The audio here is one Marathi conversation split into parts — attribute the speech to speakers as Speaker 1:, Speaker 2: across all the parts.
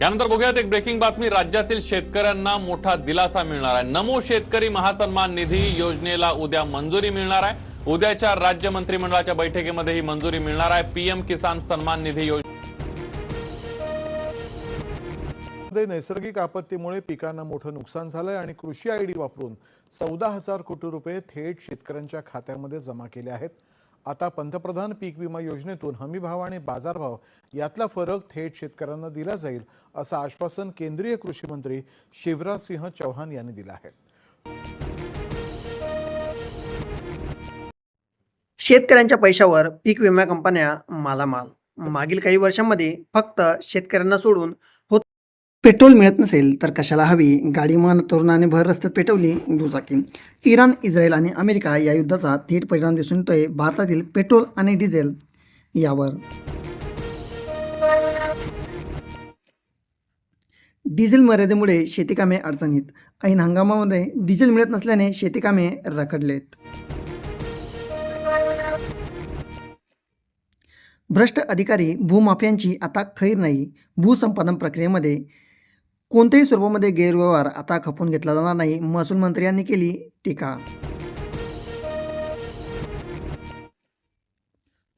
Speaker 1: यानंतर बघूयात एक ब्रेकिंग बातमी। राज्यातील शेतकऱ्यांना मोठा दिलासा मिळणार आहे। नमो शेतकरी महासन्मान निधी योजनेला उद्या मंजुरी मिळणार आहे। उद्याच्या राज्य मंत्रिमंडळाच्या बैठकीमध्ये ही मंजुरी मिळणार आहे। पीएम किसान सन्मान निधी योजना
Speaker 2: नैसर्गिक आपत्तीमुळे पिकांना मोठं नुकसान झालंय आणि कृषी आयडी वापरून 14,000 कोटी रुपये थेट शेतकऱ्यांच्या खात्यामध्ये जमा केले आहेत। आता पंतप्रधान पीक विमा योजनेतून हमी भाव आणि बाजारभाव यातला फरक थेट शेतकऱ्यांना दिला जाईल, असं आश्वासन केंद्रीय कृषी मंत्री शिवराज सिंह चौहान यांनी दिलं आहे।
Speaker 3: शेतकऱ्यांच्या पैशावर पीक विमा कंपन्या मालामाल। मागील काही वर्षांमध्ये फक्त शेतकऱ्यांना सोडून पेट्रोल मिळत नसेल तर कशाला हवी गाडीमान तरुणाने भर रस्त्यात पेटवली दुचाकी। इराण, इस्रायल आणि अमेरिका या युद्धाचा थेट परिणाम दिसून येतोय भारतातील पेट्रोल आणि डिझेल यावर। डिझेल मर्यादेमुळे शेतीकामे अडचणीत। ऐन हंगामामध्ये डिझेल मिळत नसल्याने शेतीकामे रखडलेत। भ्रष्ट अधिकारी भूमाफियांची आता खैर नाही। भूसंपादन प्रक्रियेमध्ये कोणत्याही स्वरूपामध्ये गैरव्यवहार आता खपवून घेतला जाणार नाही, महसूल मंत्री यांनी केली टीका।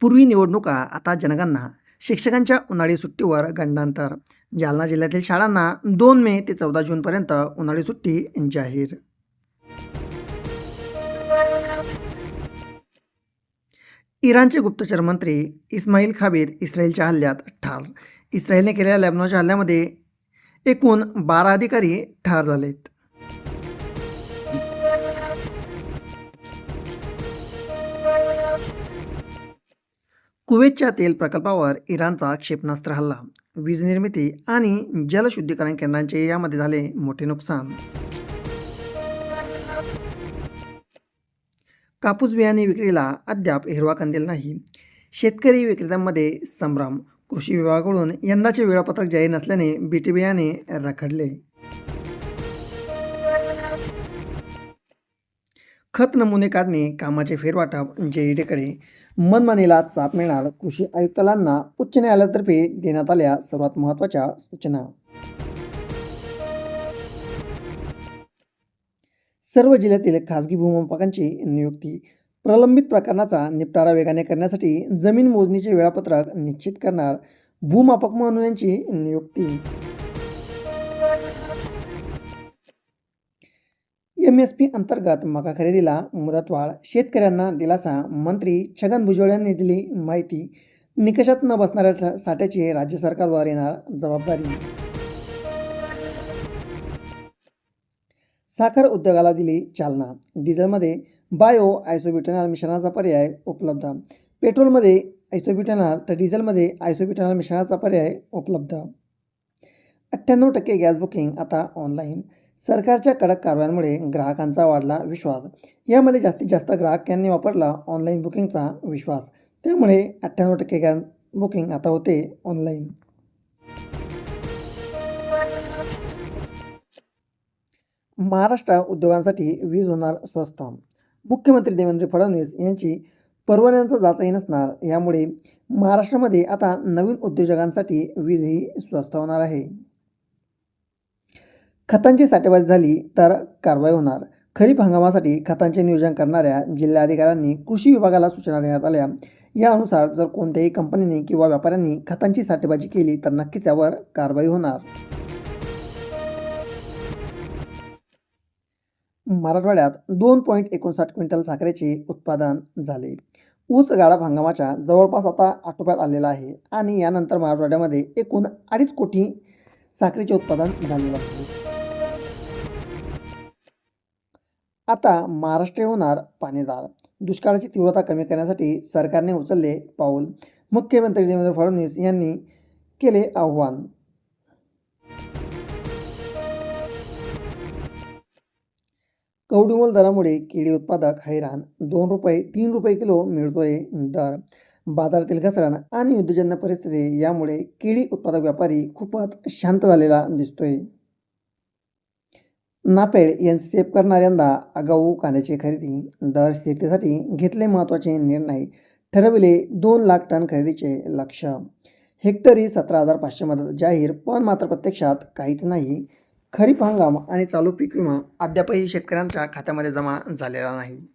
Speaker 3: पूर्वी निवडणुका, आता जनगणना। शिक्षकांच्या उन्हाळी सुट्टीवर गंडांतर। जालना जिल्ह्यातील शाळांना 2 मे ते 14 जूनपर्यंत उन्हाळी सुट्टी जाहीर। इराणचे गुप्तचर मंत्री इस्माईल खाबीर इस्रायलच्या हल्ल्यात ठार। इस्रायलने केलेल्या लेबनॉनच्या हल्ल्यामध्ये एकूण 12 अधिकारी ठार झालेत। कुवेतच्या तेल प्रकल्पावर इराणचा क्षेपणास्त्र हल्ला। वीज निर्मिती आणि जलशुद्धीकरण केंद्रांचे यामध्ये झाले मोठे नुकसान। कापूस बियाणे विक्रीला अद्याप हिरवा कंदील नाही। शेतकरी विक्रेत्यांमध्ये संभ्रम। कृषी विभागाकडून यंदाचे वेळापत्रक जाहीर नसल्याने बीटी बियाणे रखडले। खत नमुने काढणे कामाचे फेरवाटप जेईडीकडे। मनमानीला चाप मिळणार। कृषी आयुक्तांना उच्च न्यायालयातर्फे देण्यात आल्या सर्वात महत्त्वाच्या सूचना। सर्व जिल्ह्यातील खासगी भूमापकांची नियुक्ती। प्रलंबित प्रकरणाचा निपटारा वेगाने करण्यासाठी जमीन मोजणीचे वेळापत्रक निश्चित करणार। भूमापक म्हणून यांची नियुक्ती। MSP अंतर्गत मका खरेदीला मुदतवाढ, शेतकऱ्यांना दिलासा। मंत्री छगन भुजबळ यांनी दिली माहिती। निकषात न बसणाऱ्या साठ्याची राज्य सरकारवर येणार जबाबदारी। साखर उद्योगाला दिली चालना। डिझेलमध्ये बायो आयसोब्युटेनॉल मिश्रणाचा पर्याय उपलब्ध। पेट्रोलमध्ये आयसोब्युटेनॉल तर डिझेलमध्ये आयसोब्युटेनॉल मिश्रणाचा पर्याय उपलब्ध। 98% गॅस बुकिंग आता ऑनलाईन। सरकारच्या कडक कारवायांमुळे ग्राहकांचा वाढला विश्वास। यामध्ये जास्तीत जास्त ग्राहक यांनी वापरला ऑनलाईन बुकिंगचा विश्वास। त्यामुळे 98% गॅस बुकिंग आता होते ऑनलाईन। महाराष्ट्र उद्योगांसाठी वीज होणार स्वस्त। मुख्यमंत्री देवेंद्र फडणवीस यांची परवान्यांचा जाचाही नसणार। यामुळे महाराष्ट्रामध्ये आता नवीन उद्योजकांसाठी वीज ही स्वस्त होणार आहे। खतांची साठेबाजी झाली तर कारवाई होणार। खरीप हंगामासाठी खतांचे नियोजन करणाऱ्या जिल्हाधिकाऱ्यांनी कृषी विभागाला सूचना देण्यात आल्या। यानुसार जर कोणत्याही कंपनीने किंवा व्यापाऱ्यांनी खतांची साठेबाजी केली तर नक्कीच यावर कारवाई होणार। मराठवाड्यात 2.59 क्विंटल साखरेचे उत्पादन झाले। ऊस गाळप हंगामाच्या जवळपास आता आटोक्यात आलेला आहे आणि यानंतर मराठवाड्यामध्ये एकूण 2.5 कोटी साखरेचे उत्पादन झालेले आहे। आता महाराष्ट्र होणार पाणीदार। दुष्काळाची तीव्रता कमी करण्यासाठी सरकारने उचलले पाऊल। मुख्यमंत्री देवेंद्र फडणवीस यांनी केले आवाहन। कवडीमोल दरामुळे केळी उत्पादक हैराण। 2 रुपये 3 रुपये किलो मिळतोय दर। बाजारातील घसरण आणि युद्धजन्य परिस्थिती यामुळे केळी उत्पादक व्यापारी खूपच शांत झालेला दिसतोय। नाफेड एनसीएफ करणार यंदा आगाऊ कांद्याची खरेदी। दर स्थिरतेसाठी घेतले महत्त्वाचे निर्णय। ठरविले 2 लाख टन खरेदीचे लक्ष्य। हेक्टरी 17,500 मदत जाहीर, पण मात्र प्रत्यक्षात काहीच नाही. खरीप हंगाम आणि चालू पीक विमा अद्यापही शेतकऱ्यांच्या खात्यामध्ये जमा झालेला नाही.